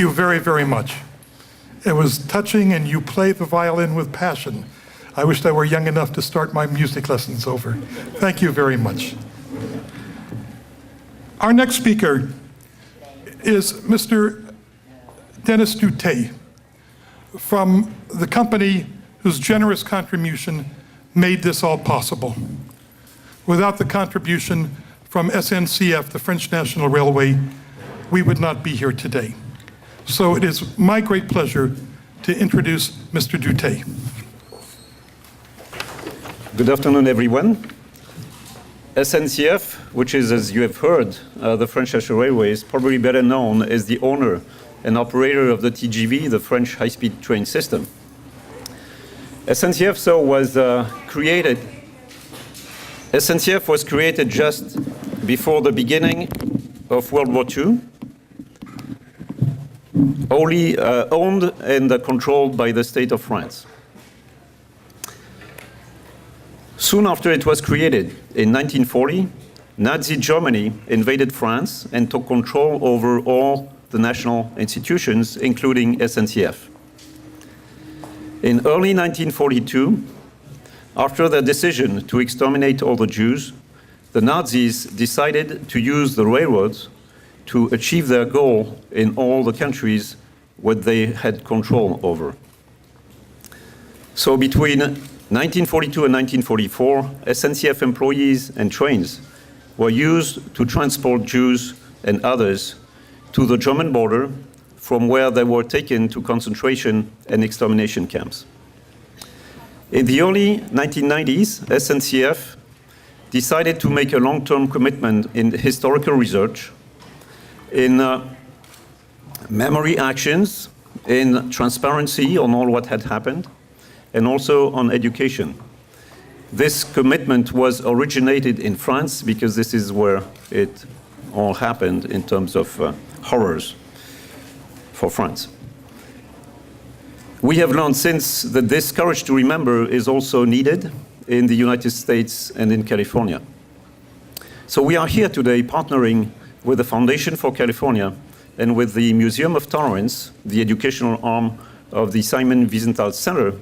you very, very much. It was touching, and you play the violin with passion. I wished I were young enough to start my music lessons over. Thank you very much. Our next speaker is Mr. Denis Doute from the company whose generous contribution made this all possible. Without the contribution from SNCF, the French National Railway, we would not be here today. So it is my great pleasure to introduce Mr. Doute. Good afternoon, everyone. SNCF, which is, as you have heard, the French National Railway, is probably better known as the owner and operator of the TGV, the French high-speed train system. SNCF was created just before the beginning of World War II, only owned and controlled by the state of France. Soon after it was created, in 1940, Nazi Germany invaded France and took control over all the national institutions, including SNCF. In early 1942, after their decision to exterminate all the Jews, the Nazis decided to use the railroads to achieve their goal in all the countries what they had control over. So between 1942 and 1944, SNCF employees and trains were used to transport Jews and others to the German border, from where they were taken to concentration and extermination camps. In the early 1990s, SNCF decided to make a long-term commitment in historical research, in memory actions, in transparency on all what had happened, and also on education. This commitment was originated in France because this is where it all happened in terms of horrors for France. We have learned since that this courage to remember is also needed in the United States and in California. So we are here today partnering with the Foundation for California and with the Museum of Tolerance, the educational arm of the Simon Wiesenthal Center,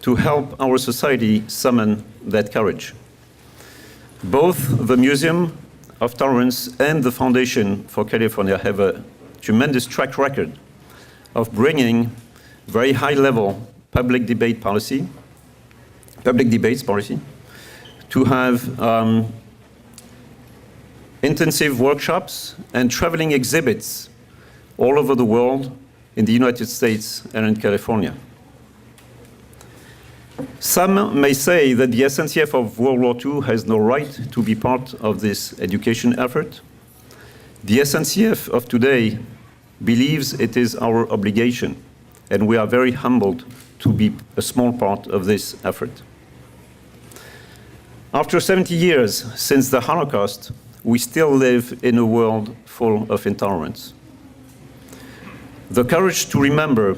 to help our society summon that courage. Both the Museum of Tolerance and the Foundation for California have a tremendous track record of bringing very high-level public debates policy, to have intensive workshops and traveling exhibits all over the world in the United States and in California. Some may say that the SNCF of World War II has no right to be part of this education effort. The SNCF of today believes it is our obligation, and we are very humbled to be a small part of this effort. After 70 years since the Holocaust, we still live in a world full of intolerance. The courage to remember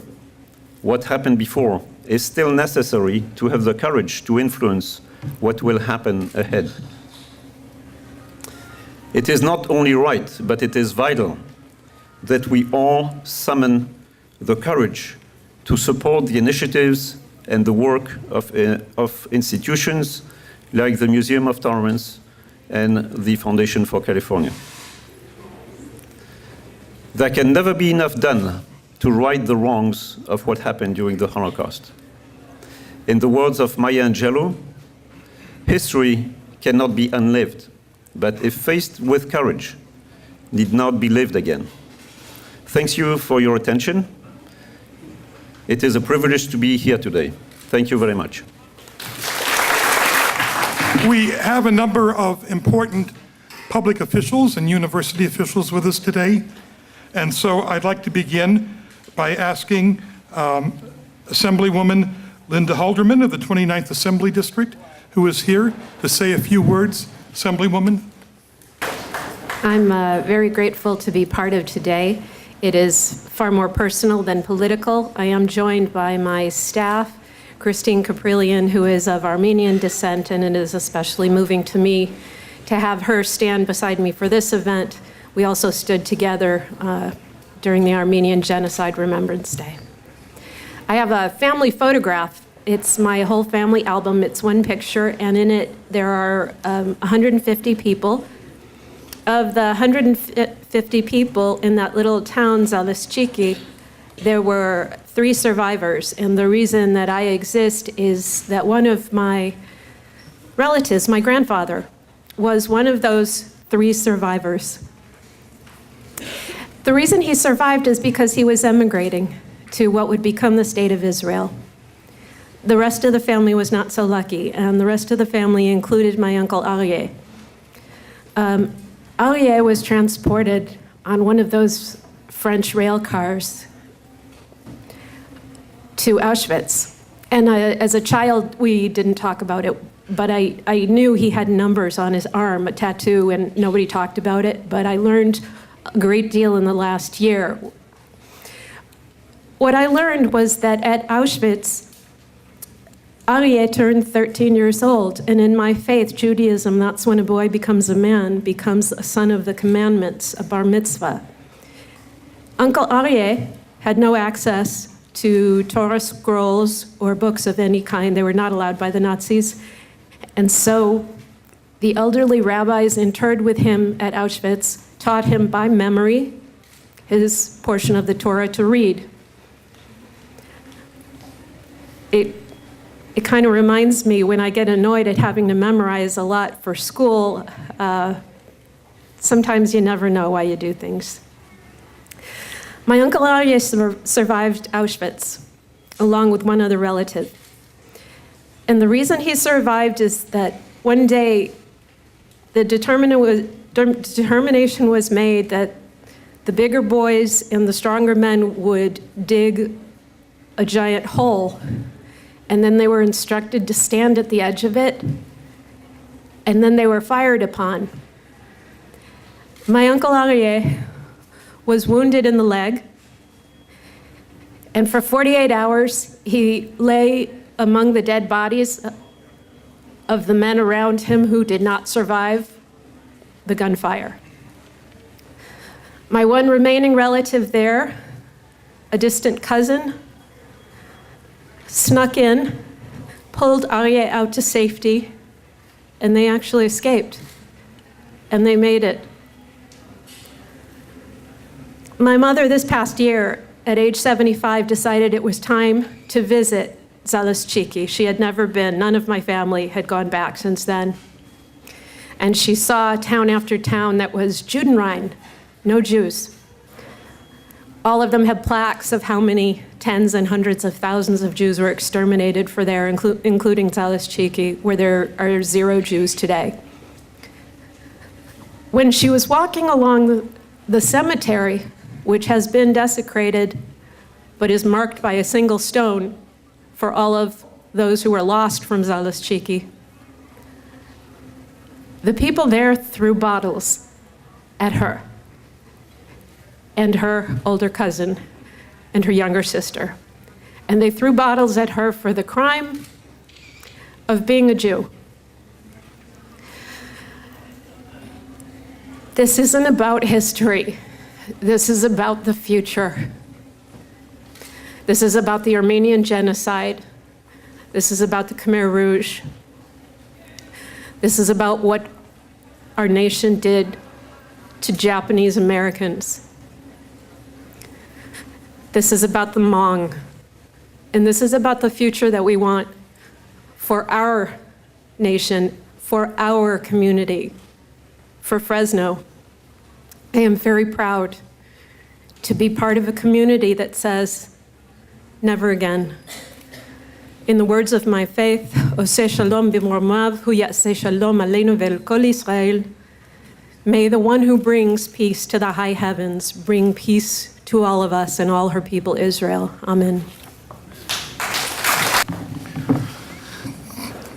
what happened before is still necessary to have the courage to influence what will happen ahead. It is not only right, but it is vital that we all summon the courage to support the initiatives and the work of institutions like the Museum of Tolerance and the Foundation for California. There can never be enough done to right the wrongs of what happened during the Holocaust. In the words of Maya Angelou, history cannot be unlived, but if faced with courage, need not be lived again. Thank you for your attention. It is a privilege to be here today. Thank you very much. We have a number of important public officials and university officials with us today. And so I'd like to begin by asking Assemblywoman Linda Halderman of the 29th Assembly District, who is here to say a few words. Assemblywoman. I'm very grateful to be part of today. It is far more personal than political. I am joined by my staff, Christine Caprillion, who is of Armenian descent, and it is especially moving to me to have her stand beside me for this event. We also stood together during the Armenian Genocide Remembrance Day. I have a family photograph. It's my whole family album. It's one picture, and in it there are 150 people. Of the 150 people in that little town, Zaleszczyki, there were 3 survivors, and the reason that I exist is that one of my relatives, my grandfather, was one of those 3 survivors. The reason he survived is because he was emigrating to what would become the State of Israel. The rest of the family was not so lucky, and the rest of the family included my uncle Aryeh. Aryeh was transported on one of those French rail cars to Auschwitz. And as a child, we didn't talk about it, but I knew he had numbers on his arm, a tattoo, and nobody talked about it, but I learned a great deal in the last year. What I learned was that at Auschwitz, Aryeh turned 13 years old, and in my faith, Judaism, that's when a boy becomes a man, becomes a son of the commandments, a bar mitzvah. Uncle Aryeh had no access to Torah scrolls or books of any kind. They were not allowed by the Nazis. And so the elderly rabbis interred with him at Auschwitz taught him by memory his portion of the Torah to read. It kind of reminds me when I get annoyed at having to memorize a lot for school, sometimes you never know why you do things. My uncle Aryeh survived Auschwitz, along with one other relative. And the reason he survived is that one day the determination was made that the bigger boys and the stronger men would dig a giant hole, and then they were instructed to stand at the edge of it, and then they were fired upon. My uncle Aryeh was wounded in the leg, and for 48 hours he lay among the dead bodies of the men around him who did not survive the gunfire. My one remaining relative there, a distant cousin, snuck in, pulled Aryeh out to safety, and they actually escaped, and they made it. My mother this past year, at age 75, decided it was time to visit Zaleszczyki. She had never been. None of my family had gone back since then. And she saw town after town that was Judenrein, no Jews. All of them had plaques of how many tens and hundreds of thousands of Jews were exterminated for there, including Zaleszczyki, where there are 0 Jews today. When she was walking along the cemetery, which has been desecrated but is marked by a single stone for all of those who were lost from Zaleszczyki, the people there threw bottles at her and her older cousin and her younger sister. And they threw bottles at her for the crime of being a Jew. This isn't about history. This is about the future. This is about the Armenian genocide. This is about the Khmer Rouge. This is about what our nation did to Japanese Americans. This is about the Hmong. And this is about the future that we want for our nation, for our community, for Fresno. I am very proud to be part of a community that says, never again. In the words of my faith, Oseh Shalom b'mormav hu yaseh shalom aleinu ve'el kol Israel. May the one who brings peace to the high heavens bring peace to all of us and all her people, Israel. Amen.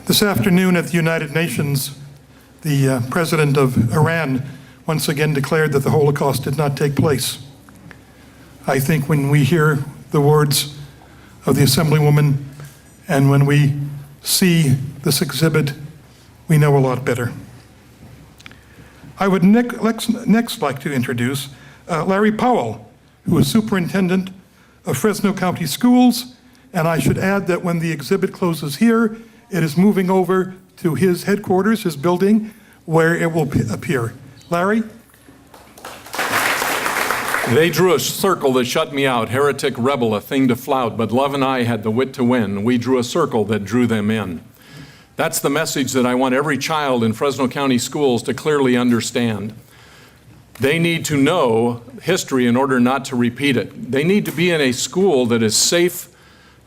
This afternoon at the United Nations, the president of Iran once again declared that the Holocaust did not take place. I think when we hear the words of the Assemblywoman and when we see this exhibit, we know a lot better. I would next like to introduce Larry Powell, who is Superintendent of Fresno County Schools. And I should add that when the exhibit closes here, it is moving over to his headquarters, his building, where it will appear. Larry? They drew a circle that shut me out, heretic, rebel, a thing to flout, but love and I had the wit to win. We drew a circle that drew them in. That's the message that I want every child in Fresno County Schools to clearly understand. They need to know history in order not to repeat it. They need to be in a school that is safe,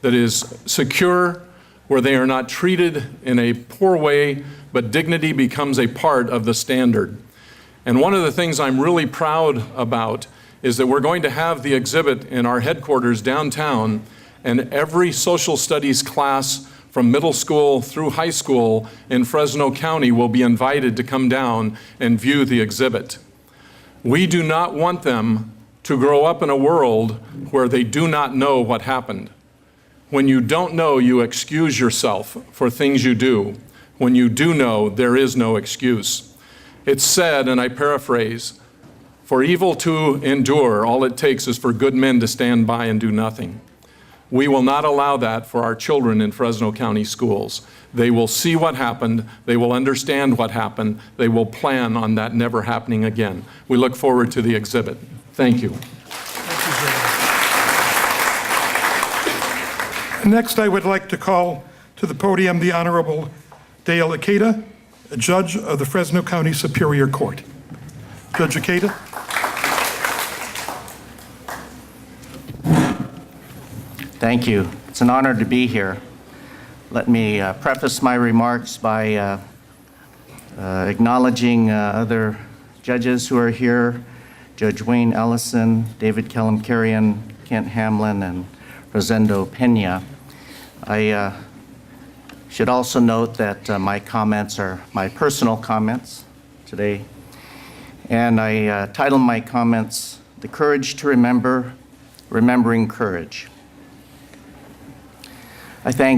that is secure, where they are not treated in a poor way, but dignity becomes a part of the standard. And one of the things I'm really proud about is that we're going to have the exhibit in our headquarters downtown, and every social studies class from middle school through high school in Fresno County will be invited to come down and view the exhibit. We do not want them to grow up in a world where they do not know what happened. When you don't know, you excuse yourself for things you do. When you do know, there is no excuse. It's said, and I paraphrase, for evil to endure, all it takes is for good men to stand by and do nothing. We will not allow that for our children in Fresno County Schools. They will see what happened, they will understand what happened, they will plan on that never happening again. We look forward to the exhibit. Thank you. Next, I would like to call to the podium the Honorable Dale Ikeda, a judge of the Fresno County Superior Court. Judge Ikeda. Thank you. It's an honor to be here. Let me preface my remarks by acknowledging other judges who are here, Judge Wayne Ellison, David Kellum-Carrion, Kent Hamlin, and Rosendo Pena. I should also note that my comments are my personal comments today, and I title my comments, The Courage to Remember, Remembering Courage. I thank